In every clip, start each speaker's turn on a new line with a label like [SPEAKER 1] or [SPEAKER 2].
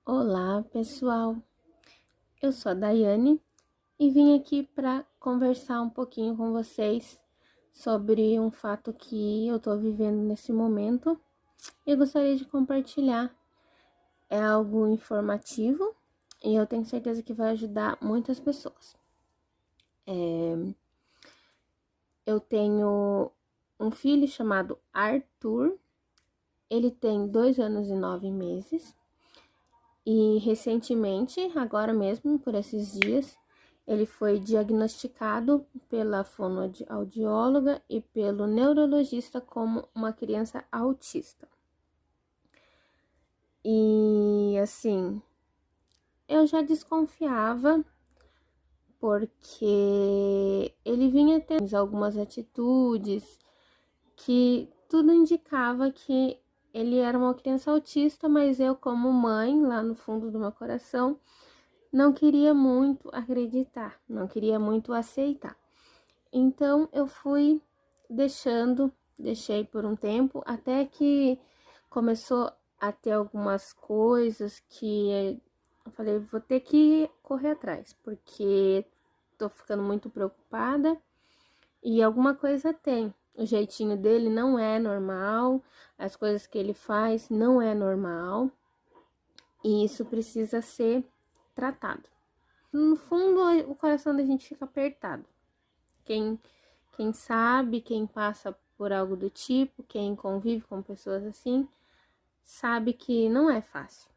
[SPEAKER 1] Olá, pessoal. Eu sou a Daiane e vim aqui para conversar um pouquinho com vocês sobre um fato que eu tô vivendo nesse momento e gostaria de compartilhar. É algo informativo e eu tenho certeza que vai ajudar muitas pessoas. Eu tenho um filho chamado Arthur, ele tem 2 anos e 9 meses. E recentemente, agora mesmo, por esses dias, ele foi diagnosticado pela fonoaudióloga e pelo neurologista como uma criança autista. E assim, eu já desconfiava porque ele vinha tendo algumas atitudes que tudo indicava que ele era uma criança autista, mas eu, como mãe, lá no fundo do meu coração, não queria muito acreditar, não queria muito aceitar. Então eu fui deixei por um tempo, até que começou a ter algumas coisas que eu falei, vou ter que correr atrás, porque tô ficando muito preocupada e alguma coisa tem. O jeitinho dele não é normal, as coisas que ele faz não é normal, e isso precisa ser tratado. No fundo, o coração da gente fica apertado. Quem sabe, quem passa por algo do tipo, quem convive com pessoas assim, sabe que não é fácil,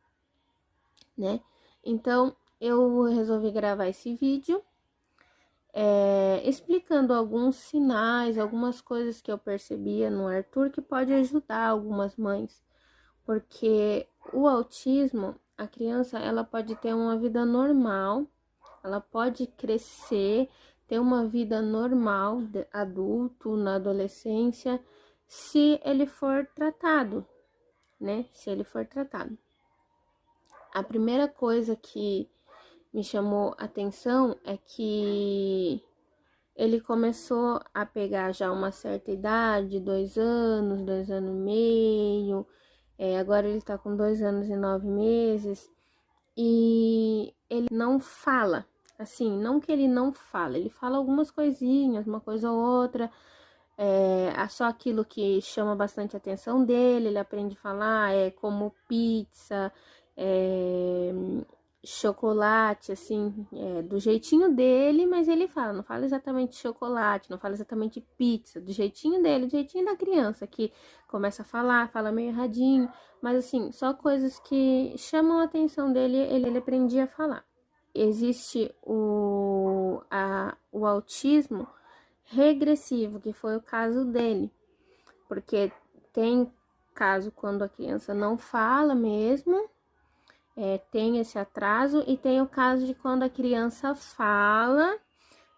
[SPEAKER 1] né? Então, eu resolvi gravar esse vídeo, explicando alguns sinais, algumas coisas que eu percebia no Arthur que pode ajudar algumas mães, porque o autismo, a criança, ela pode ter uma vida normal, ela pode crescer, ter uma vida normal, de adulto, na adolescência, se ele for tratado, né? Se ele for tratado. A primeira coisa que me chamou a atenção é que ele começou a pegar já uma certa idade, 2 anos, 2 anos e meio, agora ele tá com 2 anos e 9 meses, e ele não fala, assim, não que ele não fala, ele fala algumas coisinhas, uma coisa ou outra, só aquilo que chama bastante atenção dele, ele aprende a falar, como pizza, é, chocolate, assim, do jeitinho dele, mas ele fala, não fala exatamente chocolate, não fala exatamente pizza, do jeitinho dele, do jeitinho da criança, que começa a falar, fala meio erradinho, mas assim, só coisas que chamam a atenção dele, ele aprendia a falar. Existe o autismo regressivo, que foi o caso dele, porque tem caso quando a criança não fala mesmo, tem esse atraso, e tem o caso de quando a criança fala,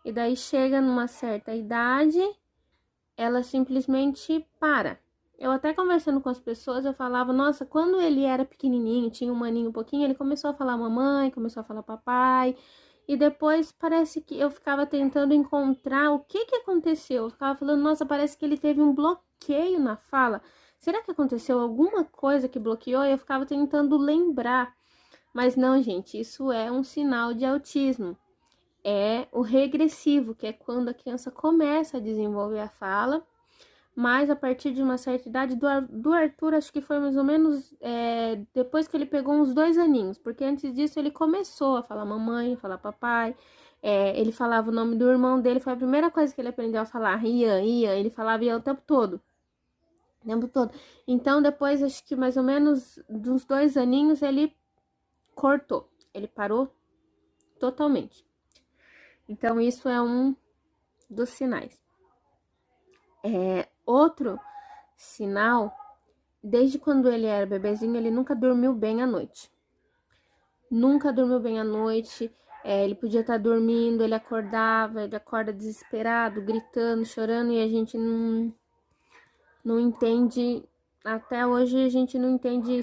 [SPEAKER 1] e daí chega numa certa idade, ela simplesmente para. Eu até conversando com as pessoas, eu falava, nossa, quando ele era pequenininho, tinha um aninho um pouquinho, ele começou a falar mamãe, começou a falar papai, e depois parece que eu ficava tentando encontrar o que aconteceu. Eu ficava falando, nossa, parece que ele teve um bloqueio na fala. Será que aconteceu alguma coisa que bloqueou? E eu ficava tentando lembrar. Mas não, gente, isso é um sinal de autismo. É o regressivo, que é quando a criança começa a desenvolver a fala, mas a partir de uma certa idade, do Arthur, acho que foi mais ou menos depois que ele pegou uns 2 aninhos, porque antes disso ele começou a falar mamãe, falar papai, ele falava o nome do irmão dele, foi a primeira coisa que ele aprendeu a falar, Ian, Ian, ele falava Ian o tempo todo. O tempo todo. Então, depois, acho que mais ou menos dos 2 aninhos, ele cortou, ele parou totalmente. Então, isso é um dos sinais. Outro sinal, desde quando ele era bebezinho, ele nunca dormiu bem à noite. Nunca dormiu bem à noite. Ele podia estar dormindo, ele acordava, ele acorda desesperado, gritando, chorando, e a gente não entende. Até hoje a gente não entende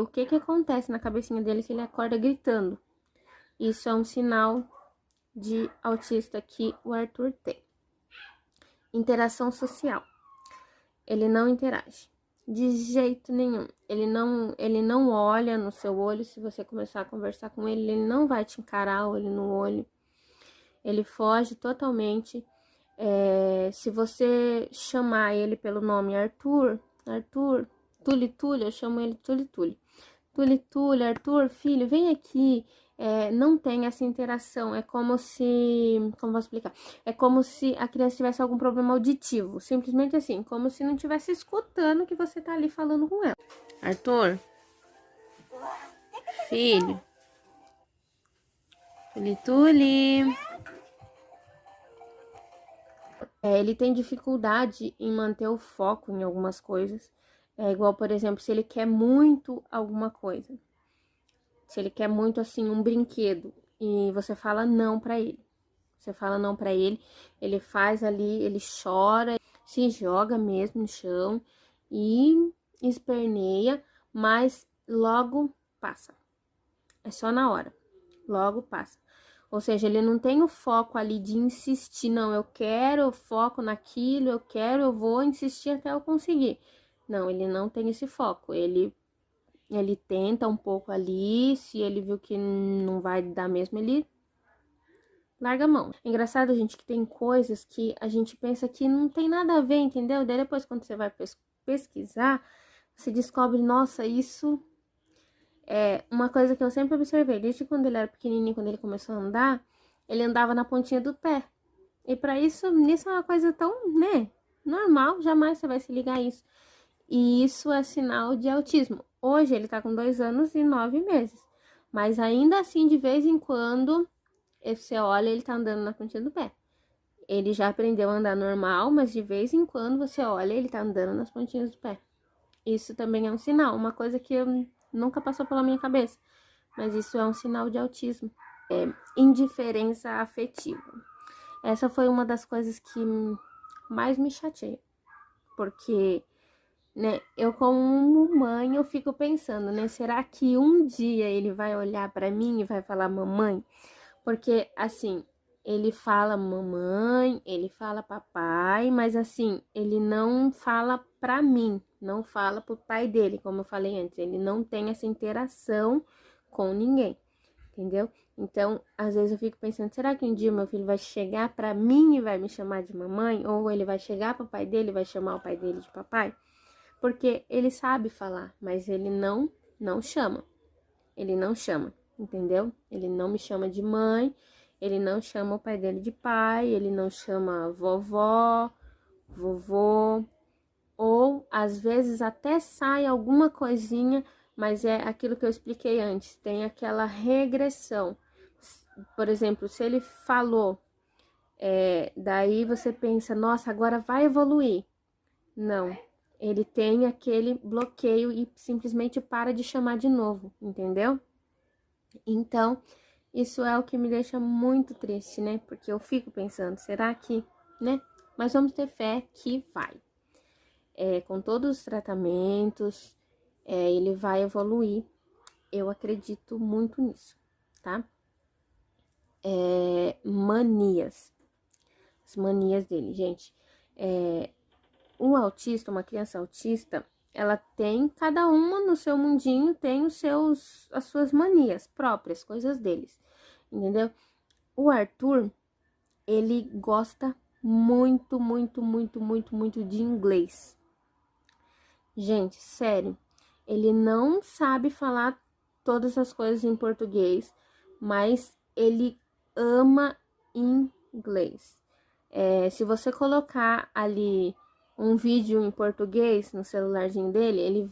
[SPEAKER 1] o que acontece na cabecinha dele que ele acorda gritando. Isso é um sinal de autista que o Arthur tem. Interação social. Ele não interage. De jeito nenhum. Ele não olha no seu olho. Se você começar a conversar com ele, ele não vai te encarar olho no olho. Ele foge totalmente. Se você chamar ele pelo nome Arthur, Tuli, eu chamo ele Tuli. Tuli, Arthur, filho, vem aqui. Não tem essa interação. É como se. Como posso explicar? É como se a criança tivesse algum problema auditivo. Simplesmente assim, como se não estivesse escutando que você tá ali falando com ela. Arthur, filho. Tuli. Ele tem dificuldade em manter o foco em algumas coisas. É igual, por exemplo, se ele quer muito alguma coisa. Se ele quer muito, assim, um brinquedo e você fala não pra ele. Você fala não pra ele, ele faz ali, ele chora, se joga mesmo no chão e esperneia, mas logo passa. É só na hora, logo passa. Ou seja, ele não tem o foco ali de insistir, não, eu quero, eu foco naquilo, eu quero, eu vou insistir até eu conseguir. Não, ele não tem esse foco, ele tenta um pouco ali, se ele viu que não vai dar mesmo, ele larga a mão. É engraçado, gente, que tem coisas que a gente pensa que não tem nada a ver, entendeu? Daí depois, quando você vai pesquisar, você descobre, nossa, isso é uma coisa que eu sempre observei. Desde quando ele era pequenininho, quando ele começou a andar, ele andava na pontinha do pé. E pra isso é uma coisa tão, né, normal, jamais você vai se ligar a isso. E isso é sinal de autismo. Hoje ele tá com 2 anos e 9 meses. Mas ainda assim, de vez em quando, você olha, ele tá andando na pontinha do pé. Ele já aprendeu a andar normal, mas de vez em quando você olha, ele tá andando nas pontinhas do pé. Isso também é um sinal, uma coisa que nunca passou pela minha cabeça. Mas isso é um sinal de autismo. Indiferença afetiva. Essa foi uma das coisas que mais me chateia. Porque, né, eu como mãe, eu fico pensando, né, será que um dia ele vai olhar pra mim e vai falar mamãe? Porque, assim, ele fala mamãe, ele fala papai, mas assim, ele não fala pra mim, não fala pro pai dele, como eu falei antes, ele não tem essa interação com ninguém, entendeu? Então, às vezes eu fico pensando, será que um dia meu filho vai chegar pra mim e vai me chamar de mamãe? Ou ele vai chegar pro pai dele e vai chamar o pai dele de papai? Porque ele sabe falar, mas ele não chama. Ele não chama, entendeu? Ele não me chama de mãe, ele não chama o pai dele de pai, ele não chama vovó, vovô, ou às vezes até sai alguma coisinha, mas é aquilo que eu expliquei antes, tem aquela regressão. Por exemplo, se ele falou, daí você pensa, nossa, agora vai evoluir. Não, ele tem aquele bloqueio e simplesmente para de chamar de novo, entendeu? Então, isso é o que me deixa muito triste, né? Porque eu fico pensando, será que, né? Mas vamos ter fé que vai. Com todos os tratamentos, ele vai evoluir. Eu acredito muito nisso, tá? Manias. As manias dele, gente. Um autista, uma criança autista, ela tem, cada uma no seu mundinho tem as suas manias próprias, coisas deles, entendeu? O Arthur, ele gosta muito de inglês. Gente, sério, ele não sabe falar todas as coisas em português, mas ele ama inglês. Se você colocar ali um vídeo em português no celularzinho dele, ele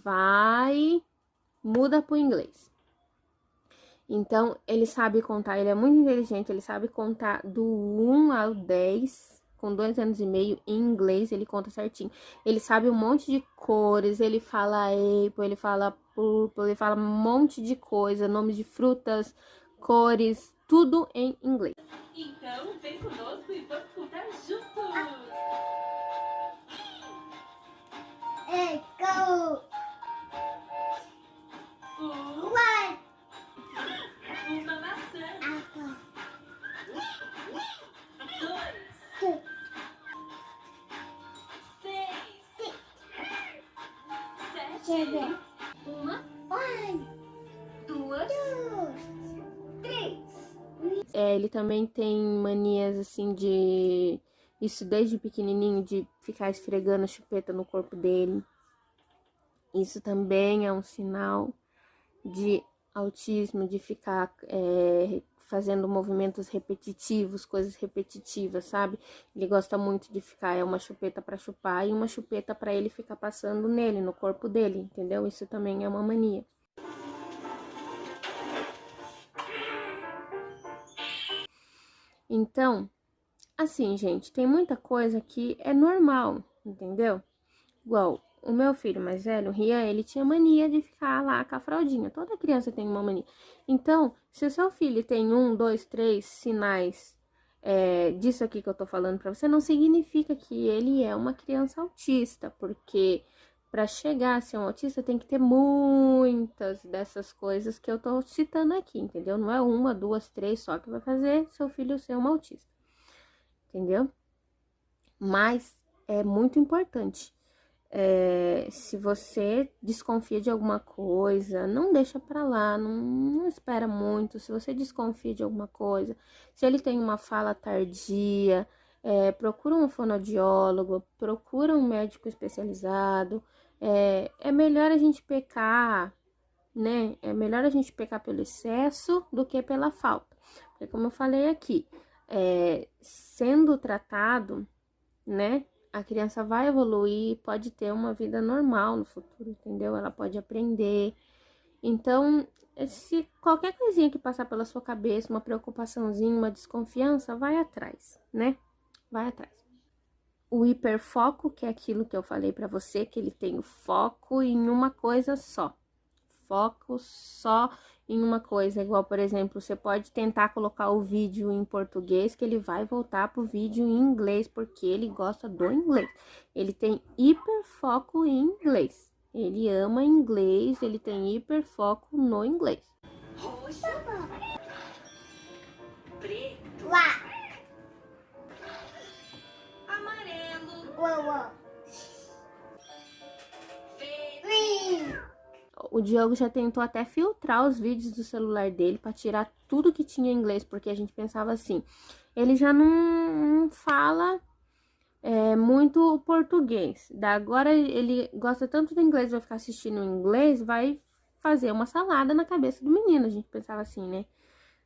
[SPEAKER 1] muda pro inglês. Então, ele sabe contar, ele é muito inteligente, ele sabe contar do 1 ao 10, com 2 anos e meio, em inglês, ele conta certinho. Ele sabe um monte de cores, ele fala apple, ele fala purple, ele fala um monte de coisa, nomes de frutas, cores, tudo em inglês.
[SPEAKER 2] Então, vem conosco e vamos contar juntos!
[SPEAKER 3] Hey, go! One!
[SPEAKER 2] Uma maçã.
[SPEAKER 3] Apple.
[SPEAKER 2] 2,
[SPEAKER 3] Two.
[SPEAKER 2] 6,
[SPEAKER 3] Six.
[SPEAKER 1] ele também tem manias, assim, de... Isso desde pequenininho, de ficar esfregando a chupeta no corpo dele. Isso também é um sinal de autismo, de ficar fazendo movimentos repetitivos, coisas repetitivas, sabe? Ele gosta muito de ficar, uma chupeta para chupar e uma chupeta para ele ficar passando nele, no corpo dele, entendeu? Isso também é uma mania. Então, assim, gente, tem muita coisa que é normal, entendeu? Igual, o meu filho mais velho, o Rian, ele tinha mania de ficar lá com a fraldinha. Toda criança tem uma mania. Então, se o seu filho tem 1, 2, 3 sinais disso aqui que eu tô falando pra você, não significa que ele é uma criança autista, porque para chegar a ser um autista tem que ter muitas dessas coisas que eu tô citando aqui, entendeu? Não é 1, 2, 3 só que vai fazer seu filho ser um autista, entendeu? Mas é muito importante. Se você desconfia de alguma coisa, não deixa pra lá, não espera muito. Se você desconfia de alguma coisa, se ele tem uma fala tardia, procura um fonoaudiólogo, procura um médico especializado. É melhor a gente pecar, né? É melhor a gente pecar pelo excesso do que pela falta. Porque, como eu falei aqui, sendo tratado, né? A criança vai evoluir, pode ter uma vida normal no futuro, entendeu? Ela pode aprender. Então, se qualquer coisinha que passar pela sua cabeça, uma preocupaçãozinha, uma desconfiança, vai atrás, né? Vai atrás. O hiperfoco, que é aquilo que eu falei pra você, que ele tem o foco em uma coisa só. Foco só em uma coisa, igual, por exemplo, você pode tentar colocar o vídeo em português, que ele vai voltar pro vídeo em inglês, porque ele gosta do inglês. Ele tem hiperfoco em inglês. Ele ama inglês, ele tem hiperfoco no inglês.
[SPEAKER 2] Roxo, preto, amarelo, verde.
[SPEAKER 1] O Diogo já tentou até filtrar os vídeos do celular dele para tirar tudo que tinha em inglês, porque a gente pensava assim, ele já não fala muito o português. Agora ele gosta tanto do inglês, vai ficar assistindo em inglês, vai fazer uma salada na cabeça do menino. A gente pensava assim, né?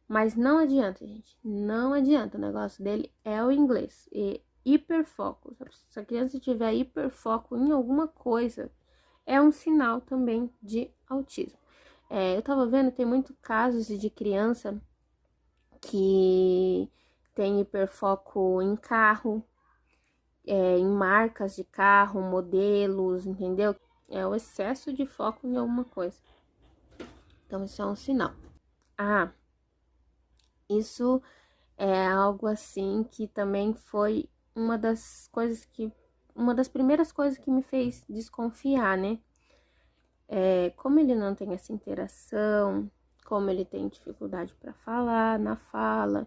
[SPEAKER 1] Mas não adianta, gente. Não adianta. O negócio dele é o inglês. E hiperfoco. Se a criança tiver hiperfoco em alguma coisa, é um sinal também de autismo. Eu tava vendo, tem muitos casos de criança que tem hiperfoco em carro, em marcas de carro, modelos, entendeu? É o excesso de foco em alguma coisa. Então, isso é um sinal. Isso é algo assim que também foi uma das primeiras coisas que me fez desconfiar, né? Como ele não tem essa interação, como ele tem dificuldade para falar, na fala,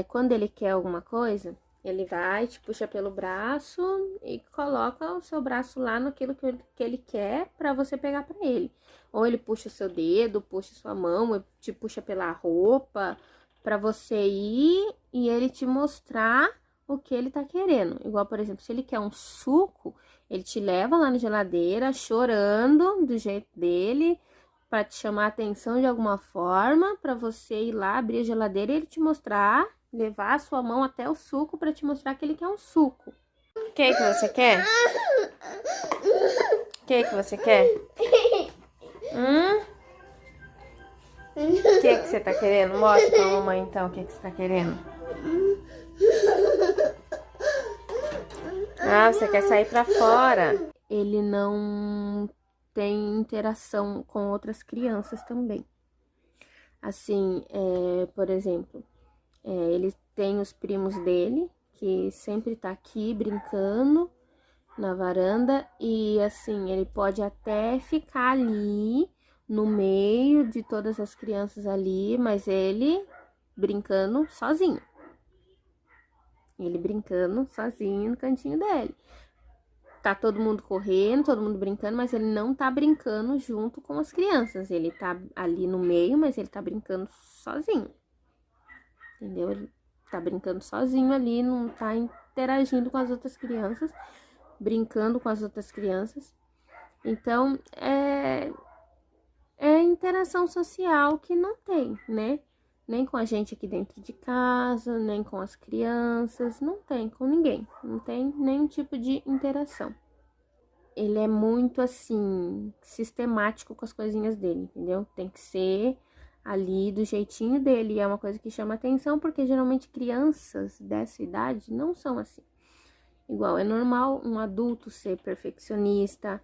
[SPEAKER 1] quando ele quer alguma coisa, ele vai, te puxa pelo braço e coloca o seu braço lá naquilo que ele quer para você pegar para ele. Ou ele puxa o seu dedo, puxa sua mão, te puxa pela roupa para você ir e ele te mostrar o que ele tá querendo. Igual, por exemplo, se ele quer um suco, ele te leva lá na geladeira chorando do jeito dele, para te chamar a atenção de alguma forma, para você ir lá abrir a geladeira e ele te mostrar, levar a sua mão até o suco para te mostrar que ele quer um suco. O que você quer? O que você quer? O que você tá querendo? Mostra pra mamãe então o que você tá querendo. Você quer sair pra fora. Ele não tem interação com outras crianças também. Assim, por exemplo, ele tem os primos dele, que sempre tá aqui brincando na varanda. E assim, ele pode até ficar ali no meio de todas as crianças ali, mas ele brincando sozinho. Ele brincando sozinho no cantinho dele. Tá todo mundo correndo, todo mundo brincando, mas ele não tá brincando junto com as crianças. Ele tá ali no meio, mas ele tá brincando sozinho. entendeu? Ele tá brincando sozinho ali, não tá interagindo com as outras crianças, brincando com as outras crianças. Então, é interação social que não tem, né? Nem com a gente aqui dentro de casa, nem com as crianças, não tem com ninguém, não tem nenhum tipo de interação. Ele é muito, assim, sistemático com as coisinhas dele, entendeu? Tem que ser ali do jeitinho dele. E é uma coisa que chama atenção, porque geralmente crianças dessa idade não são assim. Igual, é normal um adulto ser perfeccionista,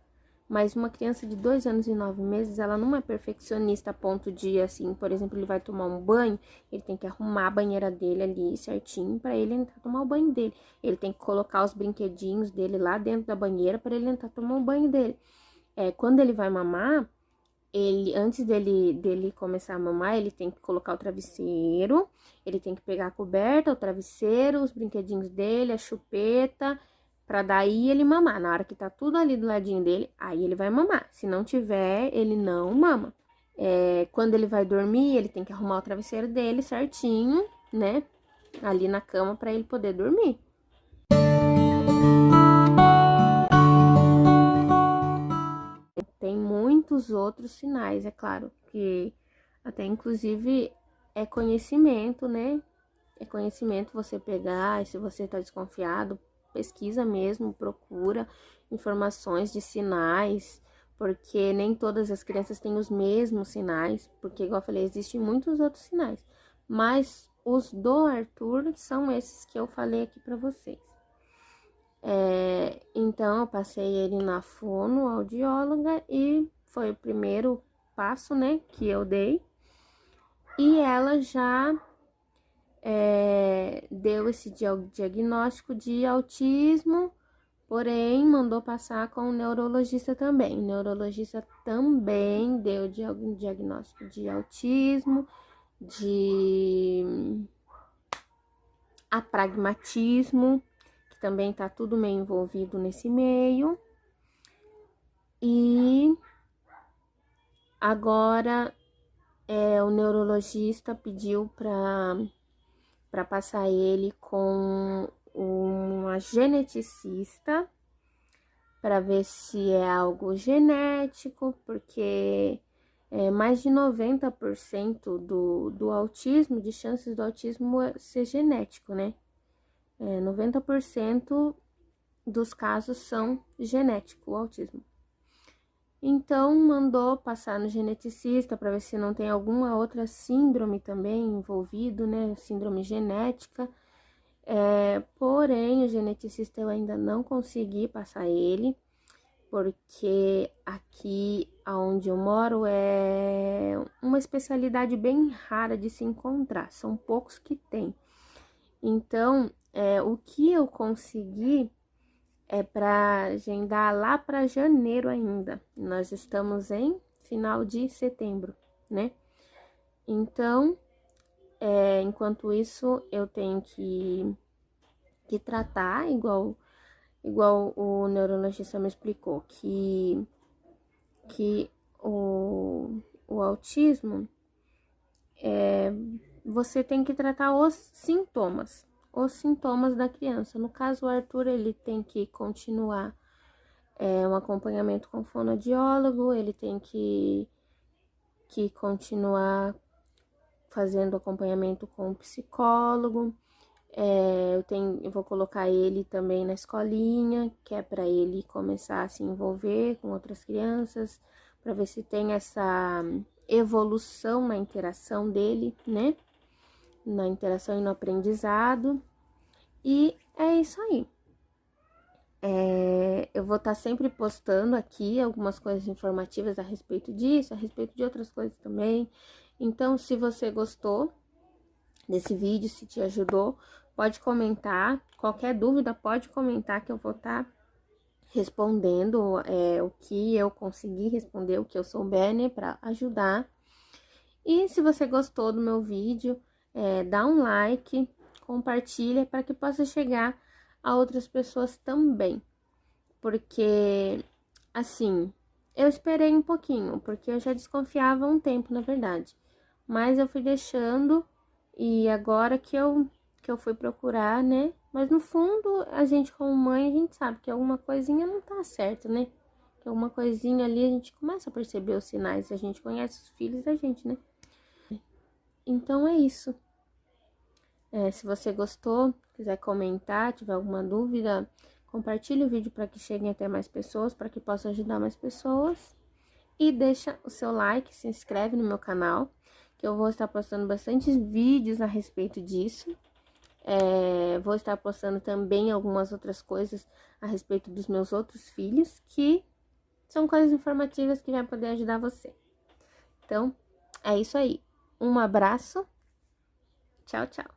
[SPEAKER 1] mas uma criança de 2 anos e 9 meses, ela não é perfeccionista a ponto de, assim, por exemplo, ele vai tomar um banho, ele tem que arrumar a banheira dele ali certinho para ele entrar tomar o banho dele. Ele tem que colocar os brinquedinhos dele lá dentro da banheira para ele entrar tomar o banho dele. Quando ele vai mamar, antes dele começar a mamar, ele tem que colocar o travesseiro, ele tem que pegar a coberta, o travesseiro, os brinquedinhos dele, a chupeta, pra daí ele mamar. Na hora que tá tudo ali do ladinho dele, aí ele vai mamar. Se não tiver, ele não mama. Quando ele vai dormir, ele tem que arrumar o travesseiro dele certinho, né? Ali na cama pra ele poder dormir. Tem muitos outros sinais, é claro, que até inclusive é conhecimento, né? É conhecimento você pegar, e se você tá desconfiado, pesquisa mesmo, procura informações de sinais, porque nem todas as crianças têm os mesmos sinais, porque, igual eu falei, existem muitos outros sinais, mas os do Arthur são esses que eu falei aqui pra vocês. Então, eu passei ele na fonoaudióloga e foi o primeiro passo, né, que eu dei. E ela já deu esse diagnóstico de autismo, porém, mandou passar com o neurologista também. O neurologista também deu diagnóstico de autismo, de apragmatismo, que também tá tudo meio envolvido nesse meio. E agora o neurologista pediu para passar ele com uma geneticista para ver se é algo genético, porque mais de 90% do autismo, de chances do autismo ser genético, né? 90% dos casos são genético, o autismo. Então, mandou passar no geneticista para ver se não tem alguma outra síndrome também envolvido, né? Síndrome genética. Porém, o geneticista eu ainda não consegui passar ele, porque aqui onde eu moro é uma especialidade bem rara de se encontrar, são poucos que tem. Então, o que eu consegui para agendar lá para janeiro ainda. Nós estamos em final de setembro, né? Então, enquanto isso, eu tenho que tratar, igual o neurologista me explicou, que o autismo, você tem que tratar os sintomas da criança. No caso, o Arthur, ele tem que continuar um acompanhamento com fonoaudiólogo, ele tem que continuar fazendo acompanhamento com psicólogo. Eu vou colocar ele também na escolinha, que é para ele começar a se envolver com outras crianças, para ver se tem essa evolução na interação dele, né? Na interação e no aprendizado. E é isso aí. Eu vou estar sempre postando aqui algumas coisas informativas a respeito disso, a respeito de outras coisas também. Então, se você gostou desse vídeo, se te ajudou, pode comentar. Qualquer dúvida, pode comentar que eu vou estar respondendo o que eu conseguir responder, o que eu souber, né, para ajudar. E se você gostou do meu vídeo, dá um like, compartilha para que possa chegar a outras pessoas também. Porque, assim, eu esperei um pouquinho, porque eu já desconfiava há um tempo, na verdade. Mas eu fui deixando E agora que eu fui procurar, né? Mas no fundo, a gente como mãe, a gente sabe que alguma coisinha não tá certo, né? Que alguma coisinha ali a gente começa a perceber os sinais, a gente conhece os filhos da gente, né? Então é isso. Se você gostou, quiser comentar, tiver alguma dúvida, compartilhe o vídeo para que cheguem até mais pessoas, para que possa ajudar mais pessoas. E deixa o seu like, se inscreve no meu canal, que eu vou estar postando bastante vídeos a respeito disso. Vou estar postando também algumas outras coisas a respeito dos meus outros filhos, que são coisas informativas que vai poder ajudar você. Então, é isso aí. Um abraço. Tchau, tchau.